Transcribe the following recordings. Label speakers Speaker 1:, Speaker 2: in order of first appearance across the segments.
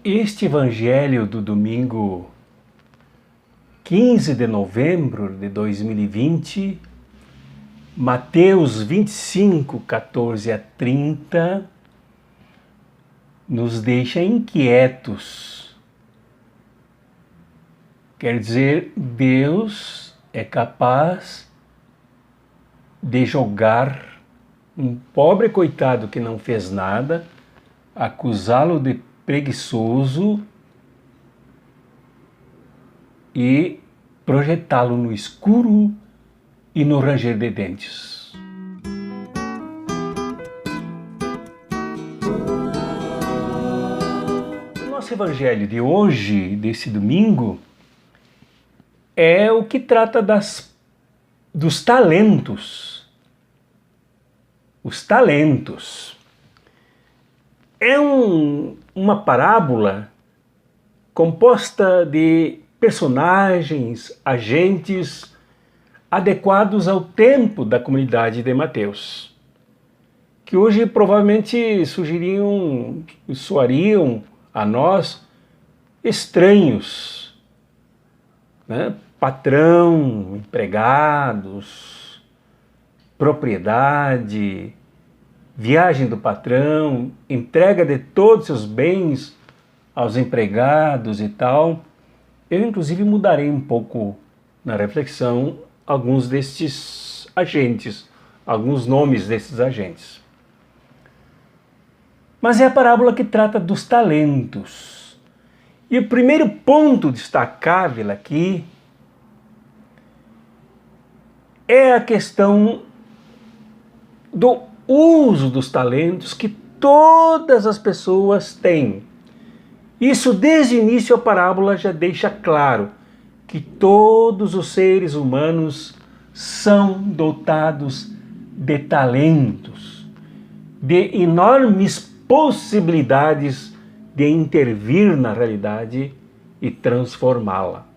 Speaker 1: Este evangelho do domingo 15 de novembro de 2020, Mateus 25, 14 a 30, nos deixa inquietos. Quer dizer, Deus é capaz de jogar um pobre coitado que não fez nada, acusá-lo de preguiçoso e projetá-lo no escuro e no ranger de dentes. O nosso evangelho de hoje, desse domingo, é o que trata dos talentos. Os talentos. É uma parábola composta de personagens, agentes adequados ao tempo da comunidade de Mateus, que hoje provavelmente soariam a nós estranhos, né? Patrão, empregados, propriedade, viagem do patrão, entrega de todos os seus bens aos empregados e tal. Eu, inclusive, mudarei um pouco na reflexão alguns destes agentes, alguns nomes desses agentes. Mas é a parábola que trata dos talentos. E o primeiro ponto destacável aqui é a questão do uso dos talentos que todas as pessoas têm. Isso desde o início a parábola já deixa claro que todos os seres humanos são dotados de talentos, de enormes possibilidades de intervir na realidade e transformá-la.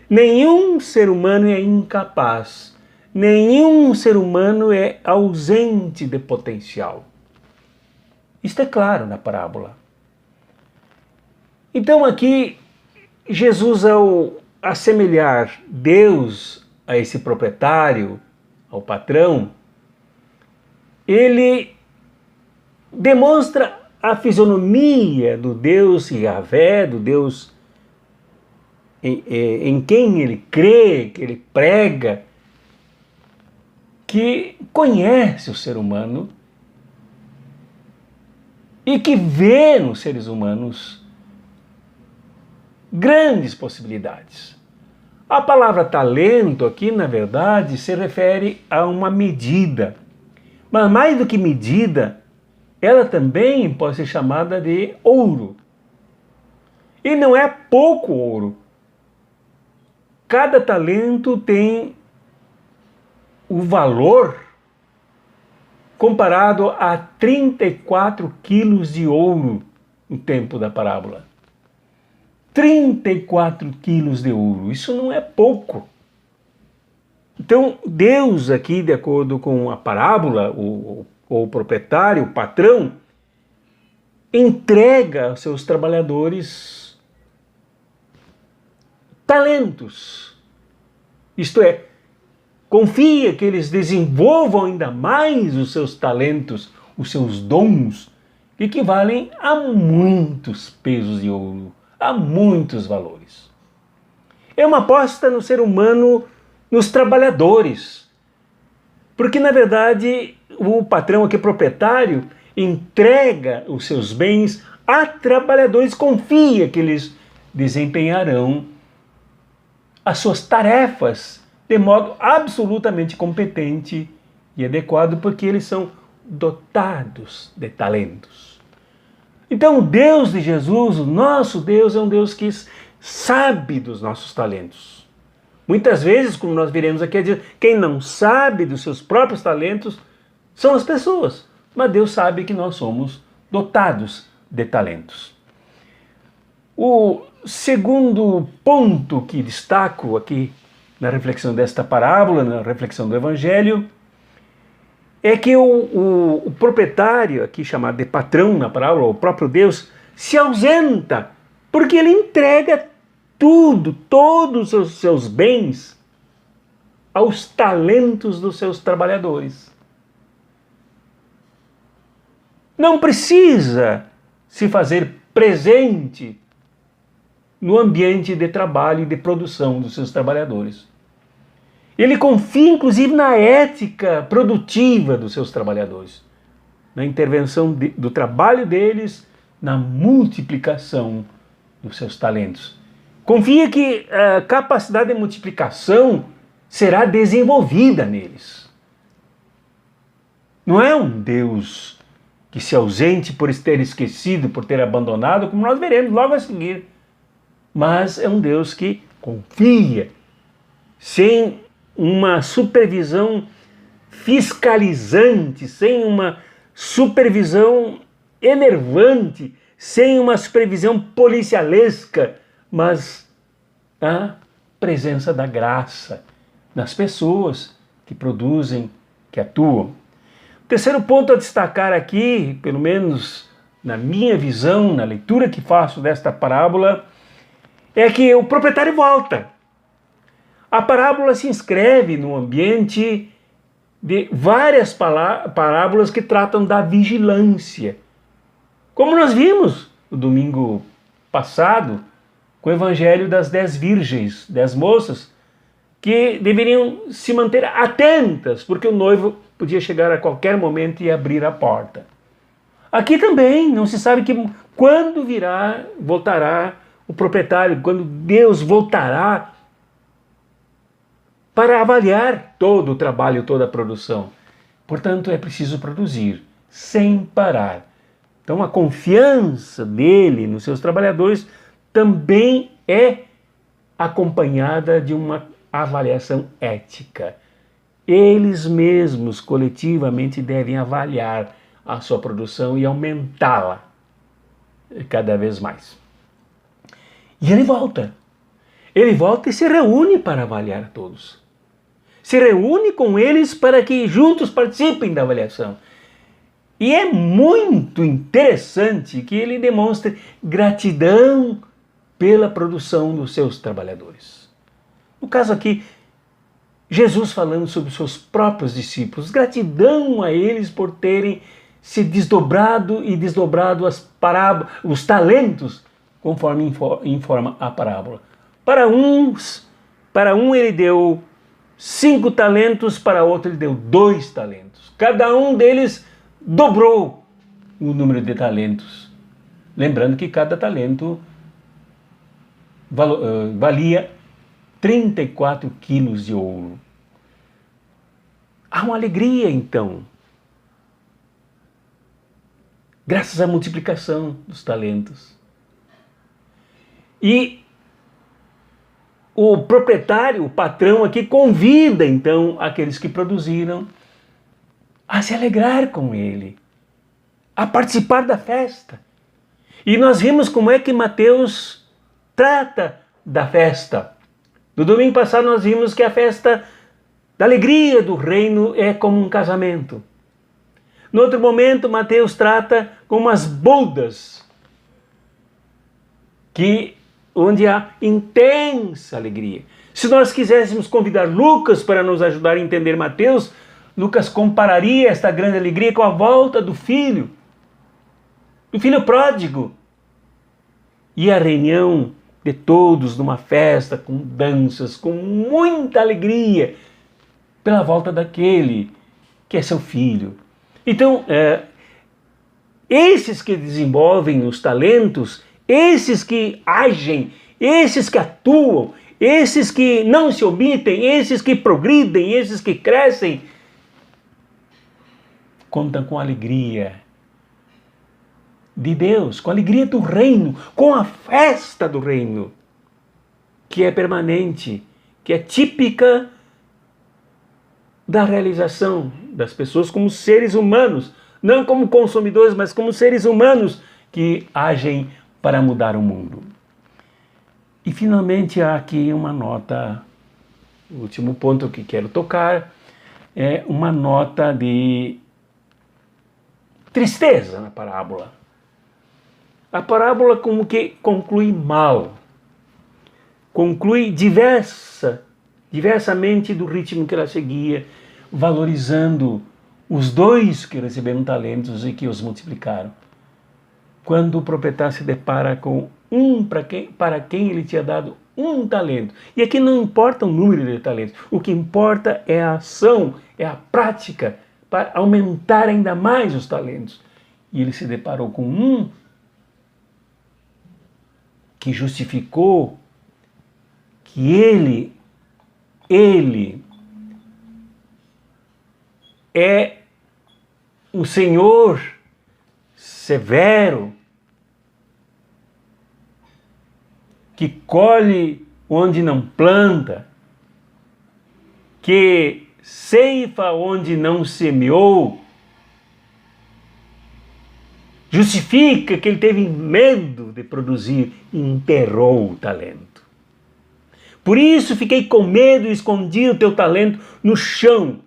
Speaker 1: Nenhum ser humano é incapaz, nenhum ser humano é ausente de potencial. Isto é claro na parábola. Então aqui, Jesus, ao assemelhar Deus a esse proprietário, ao patrão, ele demonstra a fisionomia do Deus Yahvé, do Deus em quem ele crê, que ele prega, que conhece o ser humano e que vê nos seres humanos grandes possibilidades. A palavra talento aqui, na verdade, se refere a uma medida. Mas mais do que medida, ela também pode ser chamada de ouro. E não é pouco ouro. Cada talento tem o valor comparado a 34 quilos de ouro no tempo da parábola. 34 quilos de ouro, isso não é pouco. Então, Deus aqui, de acordo com a parábola, o proprietário, o patrão, entrega aos seus trabalhadores talentos. Isto é, confia que eles desenvolvam ainda mais os seus talentos, os seus dons, que equivalem a muitos pesos de ouro, a muitos valores. É uma aposta no ser humano, nos trabalhadores. Porque, na verdade, o patrão aqui, proprietário, entrega os seus bens a trabalhadores, confia que eles desempenharão as suas tarefas de modo absolutamente competente e adequado, porque eles são dotados de talentos. Então, o Deus de Jesus, o nosso Deus, é um Deus que sabe dos nossos talentos. Muitas vezes, como nós veremos aqui, quem não sabe dos seus próprios talentos são as pessoas. Mas Deus sabe que nós somos dotados de talentos. O segundo ponto que destaco aqui na reflexão desta parábola, na reflexão do Evangelho, é que o proprietário, aqui chamado de patrão na parábola, o próprio Deus, se ausenta, porque ele entrega tudo, todos os seus bens, aos talentos dos seus trabalhadores. Não precisa se fazer presente no ambiente de trabalho e de produção dos seus trabalhadores. Ele confia, inclusive, na ética produtiva dos seus trabalhadores, na intervenção do trabalho deles, na multiplicação dos seus talentos. Confia que a capacidade de multiplicação será desenvolvida neles. Não é um Deus que se ausente por ter esquecido, por ter abandonado, como nós veremos logo a seguir. Mas é um Deus que confia, sem uma supervisão fiscalizante, sem uma supervisão enervante, sem uma supervisão policialesca, mas a presença da graça nas pessoas que produzem, que atuam. O terceiro ponto a destacar aqui, pelo menos na minha visão, na leitura que faço desta parábola, é que o proprietário volta. A parábola se inscreve no ambiente de várias parábolas que tratam da vigilância. Como nós vimos no domingo passado, com o evangelho das 10 virgens, 10 moças, que deveriam se manter atentas, porque o noivo podia chegar a qualquer momento e abrir a porta. Aqui também não se sabe quando voltará o proprietário, quando Deus voltará para avaliar todo o trabalho, toda a produção. Portanto, é preciso produzir sem parar. Então, a confiança dele nos seus trabalhadores também é acompanhada de uma avaliação ética. Eles mesmos, coletivamente, devem avaliar a sua produção e aumentá-la cada vez mais. E ele volta. Ele volta e se reúne para avaliar todos. Se reúne com eles para que juntos participem da avaliação. E é muito interessante que ele demonstre gratidão pela produção dos seus trabalhadores. No caso aqui, Jesus falando sobre os seus próprios discípulos, gratidão a eles por terem se desdobrado e desdobrado os talentos, conforme informa a parábola. Para um ele deu 5 talentos, para outro ele deu 2 talentos. Cada um deles dobrou o número de talentos. Lembrando que cada talento valia 34 quilos de ouro. Há uma alegria, então, graças à multiplicação dos talentos. E o proprietário, o patrão aqui, convida, então, aqueles que produziram a se alegrar com ele, a participar da festa. E nós vimos como é que Mateus trata da festa. No domingo passado nós vimos que a festa da alegria do reino é como um casamento. No outro momento, Mateus trata como as bodas, onde há intensa alegria. Se nós quiséssemos convidar Lucas para nos ajudar a entender Mateus, Lucas compararia esta grande alegria com a volta do filho pródigo, e a reunião de todos numa festa, com danças, com muita alegria, pela volta daquele que é seu filho. Então, esses que desenvolvem os talentos, esses que agem, esses que atuam, esses que não se omitem, esses que progridem, esses que crescem, contam com a alegria de Deus, com a alegria do reino, com a festa do reino, que é permanente, que é típica da realização das pessoas como seres humanos, não como consumidores, mas como seres humanos que agem para mudar o mundo. E finalmente há aqui uma nota, o último ponto que quero tocar, é uma nota de tristeza na parábola. A parábola como que conclui mal. Conclui diversamente do ritmo que ela seguia, valorizando os dois que receberam talentos e que os multiplicaram. Quando o proprietário se depara com para quem ele tinha dado um talento. E aqui não importa o número de talentos, o que importa é a ação, é a prática, para aumentar ainda mais os talentos. E ele se deparou com um que justificou que ele é um Senhor severo, que colhe onde não planta, que ceifa onde não semeou, justifica que ele teve medo de produzir e enterrou o talento. Por isso fiquei com medo e escondi o teu talento no chão.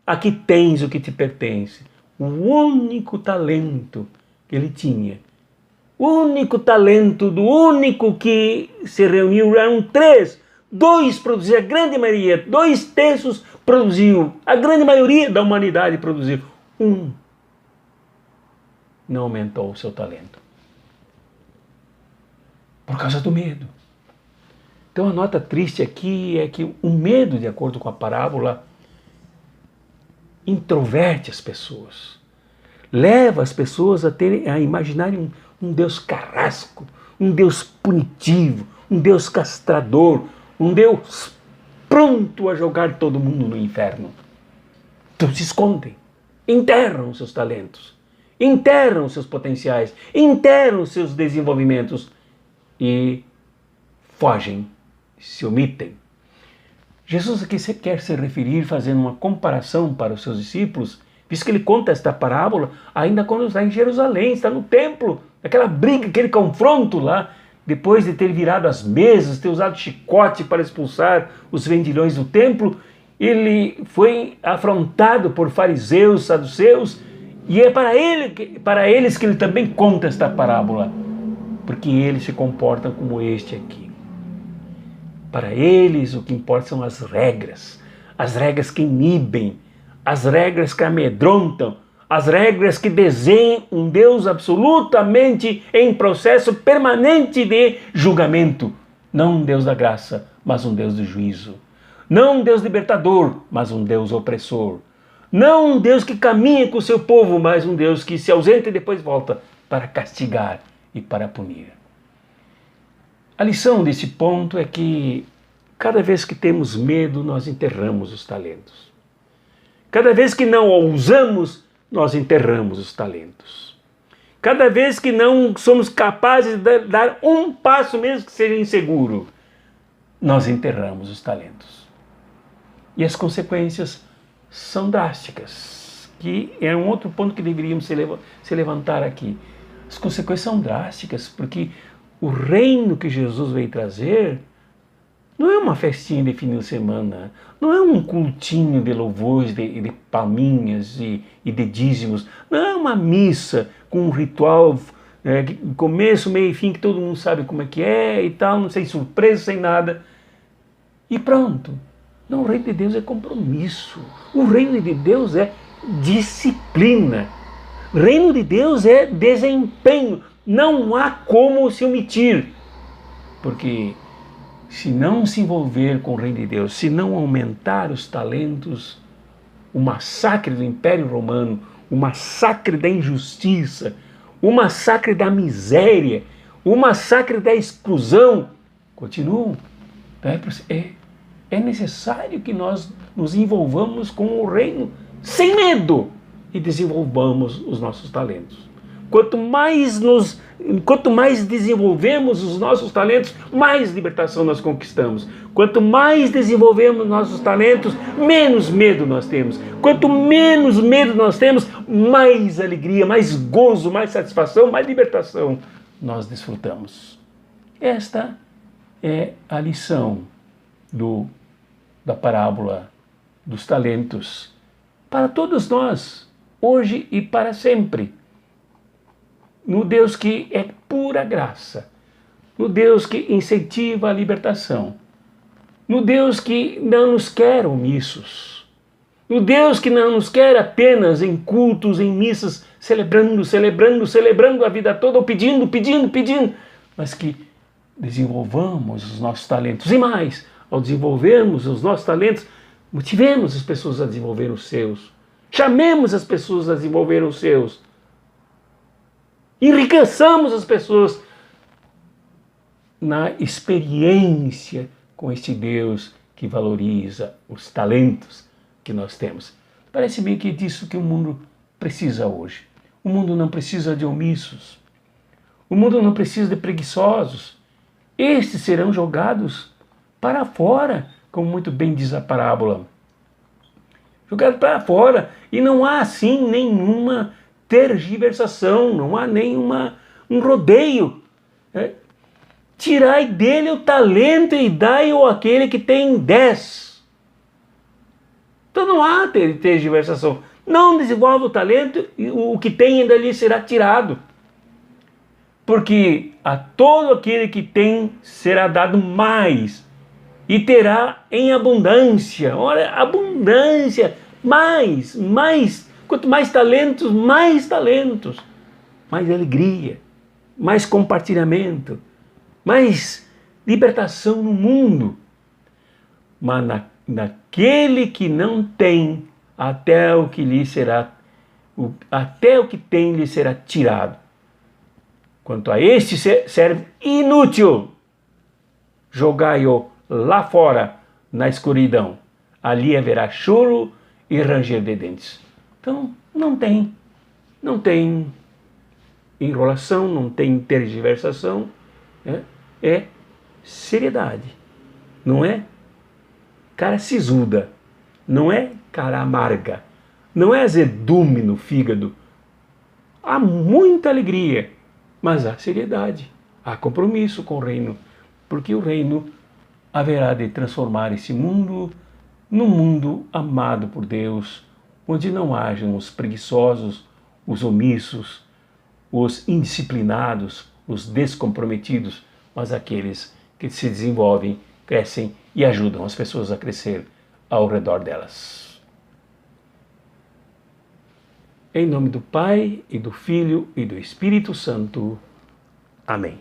Speaker 1: Aqui tens o que te pertence. O único talento que ele tinha. O único talento do único que se reuniu eram 3. 2 produziu, a grande maioria, 2/3 produziu. A grande maioria da humanidade produziu. 1 não aumentou o seu talento. Por causa do medo. Então a nota triste aqui é que o medo, de acordo com a parábola, introverte as pessoas. Leva as pessoas a imaginarem um Deus carrasco, um Deus punitivo, um Deus castrador, um Deus pronto a jogar todo mundo no inferno. Então se escondem, enterram seus talentos, enterram seus potenciais, enterram seus desenvolvimentos e fogem, se omitem. Jesus aqui quer se referir, fazendo uma comparação para os seus discípulos, visto que ele conta esta parábola ainda quando está em Jerusalém, está no templo, aquela briga, aquele confronto lá, depois de ter virado as mesas, ter usado chicote para expulsar os vendilhões do templo, ele foi afrontado por fariseus, saduceus, e é para eles que ele também conta esta parábola, porque eles se comportam como este aqui. Para eles o que importa são as regras que inibem, as regras que amedrontam, as regras que desenham um Deus absolutamente em processo permanente de julgamento. Não um Deus da graça, mas um Deus de juízo. Não um Deus libertador, mas um Deus opressor. Não um Deus que caminha com o seu povo, mas um Deus que se ausenta e depois volta para castigar e para punir. A lição desse ponto é que cada vez que temos medo, nós enterramos os talentos. Cada vez que não ousamos, nós enterramos os talentos. Cada vez que não somos capazes de dar um passo, mesmo que seja inseguro, nós enterramos os talentos. E as consequências são drásticas, que é um outro ponto que deveríamos se levantar aqui. As consequências são drásticas, porque o reino que Jesus veio trazer não é uma festinha de fim de semana, não é um cultinho de louvores, de palminhas e de dízimos, não é uma missa com um ritual, começo, meio e fim, que todo mundo sabe como é que é e tal, sem surpresa, sem nada, e pronto. Não, o reino de Deus é compromisso, o reino de Deus é disciplina, o reino de Deus é desempenho, não há como se omitir, porque se não se envolver com o reino de Deus, se não aumentar os talentos, o massacre do Império Romano, o massacre da injustiça, o massacre da miséria, o massacre da exclusão, continuam. É necessário que nós nos envolvamos com o reino sem medo e desenvolvamos os nossos talentos. Quanto mais desenvolvemos os nossos talentos, mais libertação nós conquistamos. Quanto mais desenvolvemos nossos talentos, menos medo nós temos. Quanto menos medo nós temos, mais alegria, mais gozo, mais satisfação, mais libertação nós desfrutamos. Esta é a lição da parábola dos talentos para todos nós, hoje e para sempre. No Deus que é pura graça, no Deus que incentiva a libertação, no Deus que não nos quer omissos, no Deus que não nos quer apenas em cultos, em missas, celebrando a vida toda, ou pedindo, mas que desenvolvamos os nossos talentos. E mais, ao desenvolvermos os nossos talentos, motivemos as pessoas a desenvolver os seus. Chamemos as pessoas a desenvolver os seus. Enriqueçamos as pessoas na experiência com este Deus que valoriza os talentos que nós temos. Parece-me que é disso que o mundo precisa hoje. O mundo não precisa de omissos. O mundo não precisa de preguiçosos. Estes serão jogados para fora, como muito bem diz a parábola. Jogados para fora. E não há, assim, nenhuma tergiversação, não há um rodeio. Tirai dele o talento e dai-o àquele que tem 10. Então não há tergiversação. Não desenvolve o talento e o que tem ainda lhe será tirado. Porque a todo aquele que tem será dado mais e terá em abundância. Olha, abundância, mais. Quanto mais talentos, mais alegria, mais compartilhamento, mais libertação no mundo. Mas naquele que não tem, até o que tem lhe será tirado. Quanto a este serve inútil, jogai-o lá fora na escuridão. Ali haverá choro e ranger de dentes. Então não tem enrolação, não tem tergiversação, é seriedade, não é cara sisuda, não é cara amarga, não é azedume no fígado. Há muita alegria, mas há seriedade, há compromisso com o reino, porque o reino haverá de transformar esse mundo num mundo amado por Deus, onde não hajam os preguiçosos, os omissos, os indisciplinados, os descomprometidos, mas aqueles que se desenvolvem, crescem e ajudam as pessoas a crescer ao redor delas. Em nome do Pai, e do Filho, e do Espírito Santo. Amém.